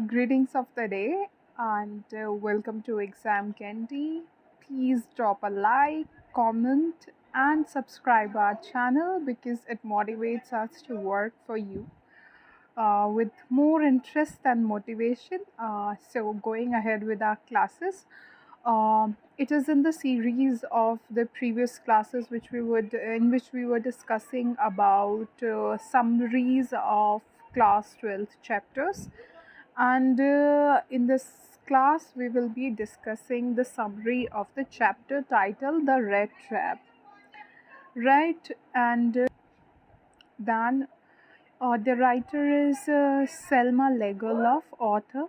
Greetings of the day and welcome to Exam Candy. Please drop a like, comment, and subscribe our channel because it motivates us to work for you with more interest and motivation. So, going ahead with our classes, it is in the series of the previous classes in which we were discussing about summaries of class 12th chapters, and in this class we will be discussing the summary of the chapter titled the red trap, right? And then the writer is Selma Legoloff, author.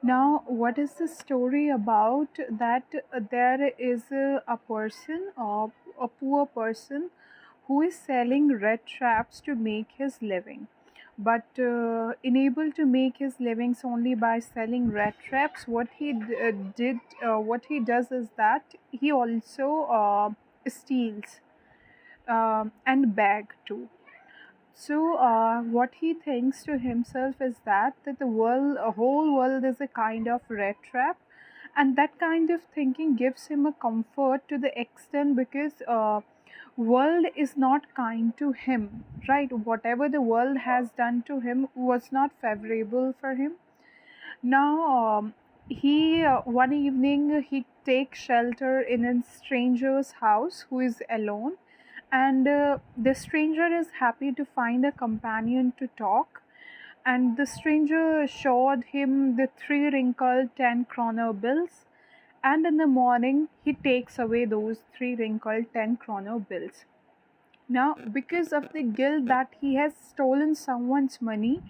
Now, what is the story about? That there is a person, a poor person, who is selling red traps to make his living. But unable to make his livings only by selling red traps, what he does is that he also steals and beg too. So, what he thinks to himself is that the whole world is a kind of red trap, and that kind of thinking gives him a comfort to the extent because world is not kind to him, right? Whatever the world has done to him was not favorable for him. Now, he one evening he takes shelter in a stranger's house who is alone, and the stranger is happy to find a companion to talk. And the stranger showed him the three wrinkled 10 kroner bills, and in the morning he takes away those three wrinkled 10 kroner bills. Now, because of the guilt that he has stolen someone's money,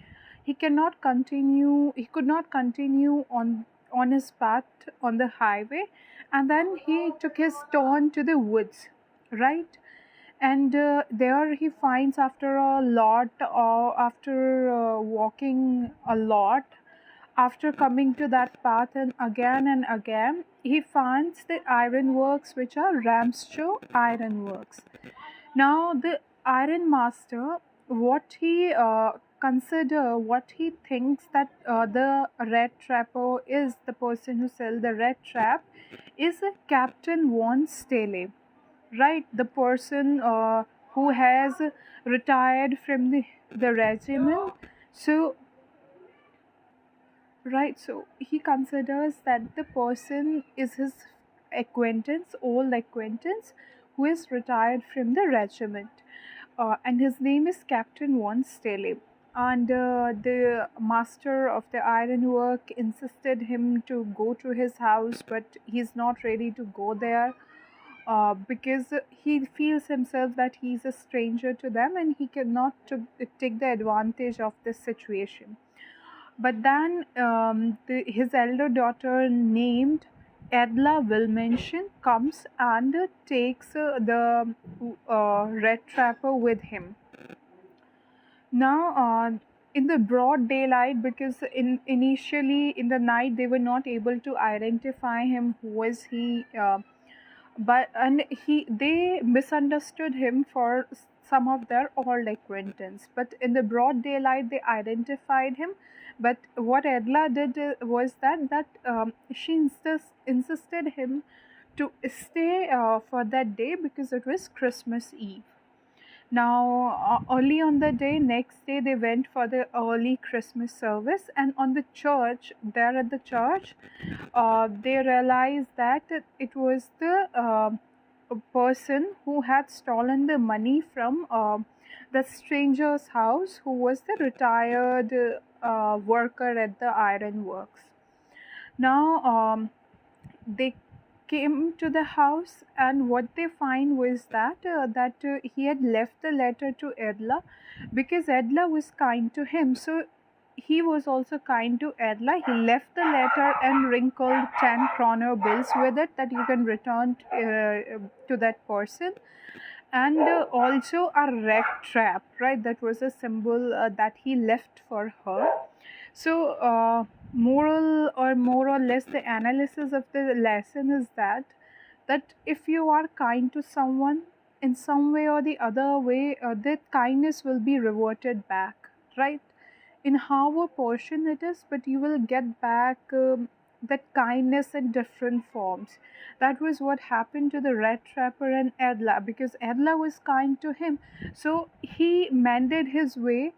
he could not continue on his path on the highway, and then he took his turn to the woods, right? And there he finds, after a lot, after walking a lot, after coming to that path and again, he finds the ironworks, which are Ramshaw ironworks. Now, the iron master, what he thinks that the red trapper is the person who sells the red trap, is a Captain Von Stele, right? The person who has retired from the regiment. So, right, so he considers that the person is his old acquaintance, who is retired from the regiment, and his name is Captain Von Stele. And the master of the ironwork insisted him to go to his house, but he's not ready to go there because he feels himself that he's a stranger to them and he cannot take the advantage of this situation. But then his elder daughter, named Edla Wilmenschen, comes and takes the red trapper with him. Now, in the broad daylight, because initially in the night they were not able to identify him, who was he, they misunderstood him for some of their old acquaintance. But in the broad daylight they identified him. But what Edla did was that she insisted him to stay for that day because it was Christmas Eve. Now, early on the next day, they went for the early Christmas service, and on the church, there at the church, they realized that it was the person who had stolen the money from the stranger's house, who was the retired worker at the ironworks. Now, they came to the house, and what they find was that he had left the letter to Edla because Edla was kind to him. So he was also kind to Edla. He left the letter and wrinkled 10 kroner bills with it that you can return to that person, and also a red trap, right? That was a symbol that he left for her. So, more or less, the analysis of the lesson is that if you are kind to someone in some way or the other way, that kindness will be reverted back, right? in how a portion it is, but you will get back that kindness in different forms. That was what happened to the red trapper and Edla, because Edla was kind to him, so he mended his way,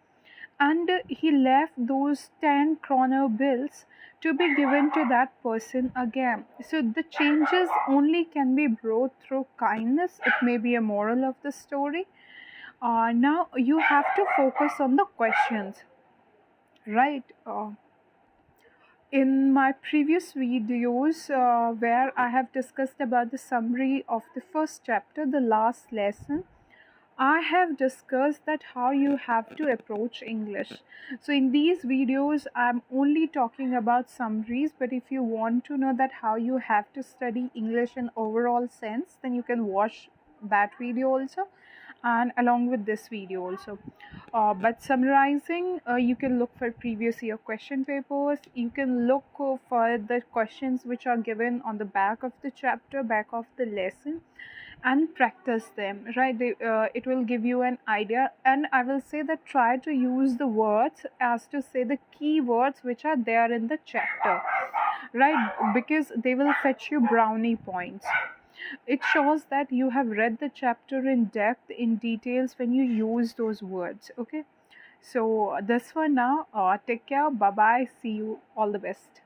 and he left those 10 kroner bills to be given to that person again. So the changes only can be brought through kindness. It may be a moral of the story. Now you have to focus on the questions, right? In my previous videos, where I have discussed about the summary of the first chapter, the last lesson, I have discussed that how you have to approach English. So in these videos, I'm only talking about summaries, but if you want to know that how you have to study English in overall sense, then you can watch that video also, and along with this video also. But summarizing, you can look for previous year question papers. You can look for the questions which are given on the back of the chapter, back of the lesson, and practice them, right? It will give you an idea, and I will say that try to use the words as to say the key words which are there in the chapter, right? Because they will fetch you brownie points. It shows that you have read the chapter in depth, in details, when you use those words. Okay, so this for now. Take care, bye bye, see you, all the best.